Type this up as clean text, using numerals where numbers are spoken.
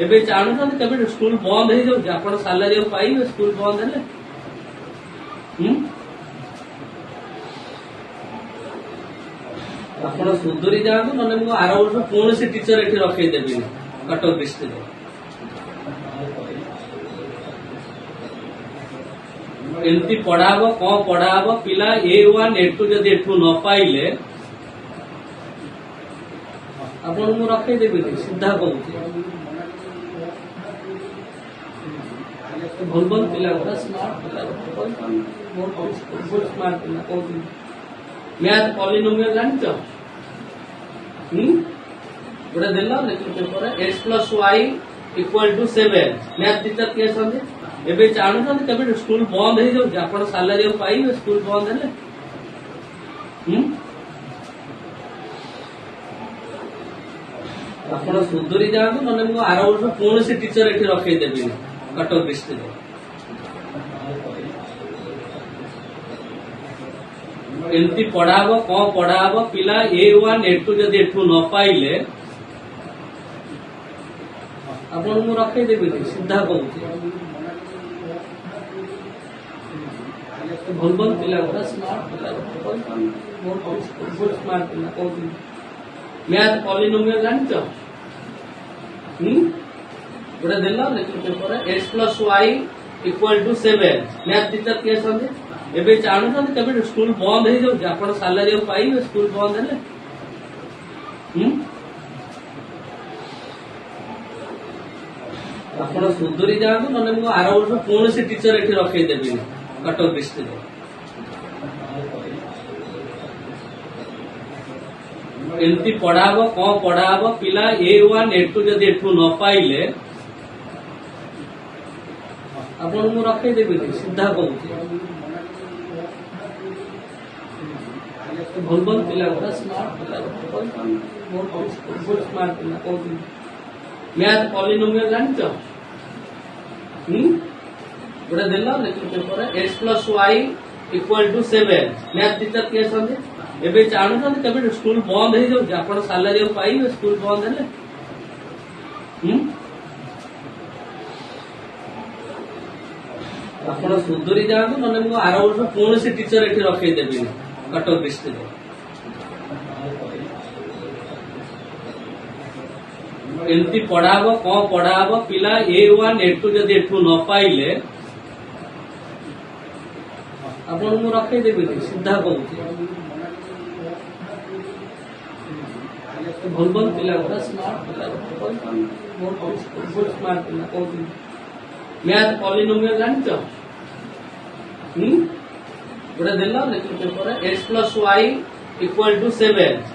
ଏବେ ଜାଣୁଛନ୍ତି କେବେ ସ୍କୁଲ ବନ୍ଦ ହେଇଯାଉଛି ଆପଣ ସାଲାରୀ ଆଉ ପାଇବେ ସ୍କୁଲ ବନ୍ଦ ହେଲେ ଆପଣ ସୁଧୁରି ଯାଆନ୍ତୁ ନହେଲେ ମୁଁ ଆର ବର୍ଷ କୌଣସି ଟିଚର ଏଠି ରଖେଇଦେବିନି କଟକ ଡିଷ୍ଟ୍ରିକ୍ଟରେ। ଏମିତି ପଢା ହବ କଣ ପଢା ହବ ପିଲା A1 A2 ଯଦି ଏଠୁ ନ ପାଇଲେ ଆପଣ ମୁଁ ରଖେଇଦେବିନି ସିଧା କହୁଛି। ଭଲ ଭଲ ପିଲା ଗୁଡା ସ୍ମାର୍ଟ ପିଲା ବହୁତ ସ୍ମାର୍ଟ ପିଲା କହୁଥିଲି। ମ୍ୟାଥ ପଲିନୋମିଆଲ ଜାଣିଛ ଗୋଟେ ଦେଲ ଲେଖିଲ ପେପର x+y = 7 ମ୍ୟାଥ ଟିଚର କିଏ ଅଛନ୍ତି ଏବେ ଜାଣୁଛନ୍ତି କେବେ ସ୍କୁଲ ବନ୍ଦ ହେଇଯାଉଛି ଆପଣ ସାଲାରୀ ଆଉ ପାଇବେ ସ୍କୁଲ ବନ୍ଦ ହେଲେ ଆପଣ ସୁଧୁରି ଯାଆନ୍ତୁ ନହେଲେ ମୁଁ ଆର ବର୍ଷ କୌଣସି ଟିଚର ଏଠି ରଖେଇଦେବିନି କଟକ ଡିଷ୍ଟ୍ରିକ୍ଟରେ। ଏମିତି ପଢା ହବ କଣ ପଢା ହବ ପିଲା A1 A2 ଯଦି ଏଠୁ ନ ପାଇଲେ ଆପଣ ମୁଁ ରଖେଇଦେବିନି ସିଧା କହୁଛି। ଭଲ ଭଲ ପିଲା ଗୁଡା ସ୍ମାର୍ଟ ପିଲା ବହୁତ ସ୍ମାର୍ଟ ପିଲା କହୁଥିଲି। ମ୍ୟାଥ ପଲିନୋମିଆଲ ଜାଣିଛ ଗୋଟେ ଦେଲ ଲେଖିଲ ପେପର x+y = 7 ମ୍ୟାଥ ଟିଚର କିଏ ଅଛନ୍ତି ଏବେ ଜାଣୁଛନ୍ତି କେବେ ସ୍କୁଲ ବନ୍ଦ ହେଇଯାଉଛି ଆପଣ ସାଲାରୀ ଆଉ ପାଇବେ ସ୍କୁଲ ବନ୍ଦ ହେଲେ ଆପଣ ସୁଧୁରି ଯାଆନ୍ତୁ ନହେଲେ ମୁଁ ଆର ବର୍ଷ କୌଣସି ଟିଚର ଏଠି ରଖେଇଦେବିନି କଟକ ଡିଷ୍ଟ୍ରିକ୍ଟରେ। ଏମିତି ପଢା ହବ କଣ ପଢା ହବ ପିଲା A1 A2 ଯଦି ଏଠୁ ନ ପାଇଲେ ଆପଣ ମୁଁ ରଖେଇଦେବିନି ସିଧା କହୁଛି। ଭଲ ଭଲ ପିଲା ଗୁଡା ସ୍ମାର୍ଟ ପିଲା ବହୁତ ସ୍ମାର୍ଟ ପିଲା କହୁଥିଲି। ମ୍ୟାଥ ପଲିନୋମିଆଲ ଜାଣିଛ ଗୋଟେ ଦେଲ ଲେଖିଲ ପେପର x+y = 7 ମ୍ୟାଥ ଟିଚର କିଏ ଅଛନ୍ତି ଏବେ ଜାଣୁଛନ୍ତି କେବେ ସ୍କୁଲ ବନ୍ଦ ହେଇଯାଉଛି ଆପଣ ସାଲାରୀ ଆଉ ପାଇବେ ସ୍କୁଲ ବନ୍ଦ ହେଲେ ଆପଣ ସୁଧୁରି ଯାଆନ୍ତୁ ନହେଲେ ମୁଁ ଆର ବର୍ଷ କୌଣସି ଟିଚର ଏଠି ରଖେଇଦେବିନି କଟକ ଡିଷ୍ଟ୍ରିକ୍ଟରେ। ଏମିତି ପଢା ହବ କଣ ପଢା ହବ ପିଲା A1 A2 ଯଦି ଏଠୁ ନ ପାଇଲେ ଆପଣ ମୁଁ ରଖେଇଦେବିନି ସିଧା କହୁଛି। ଭଲ ଭଲ ପିଲା ଗୁଡା ସ୍ମାର୍ଟ ପିଲା ବହୁତ ସ୍ମାର୍ଟ ପିଲା କହୁଥିଲି। ମ୍ୟାଥ ପଲିନୋମିଆଲ ଜାଣିଛ ଗୋଟେ ଦେଲ ଲେଖିଲ ପେପର x+y = 7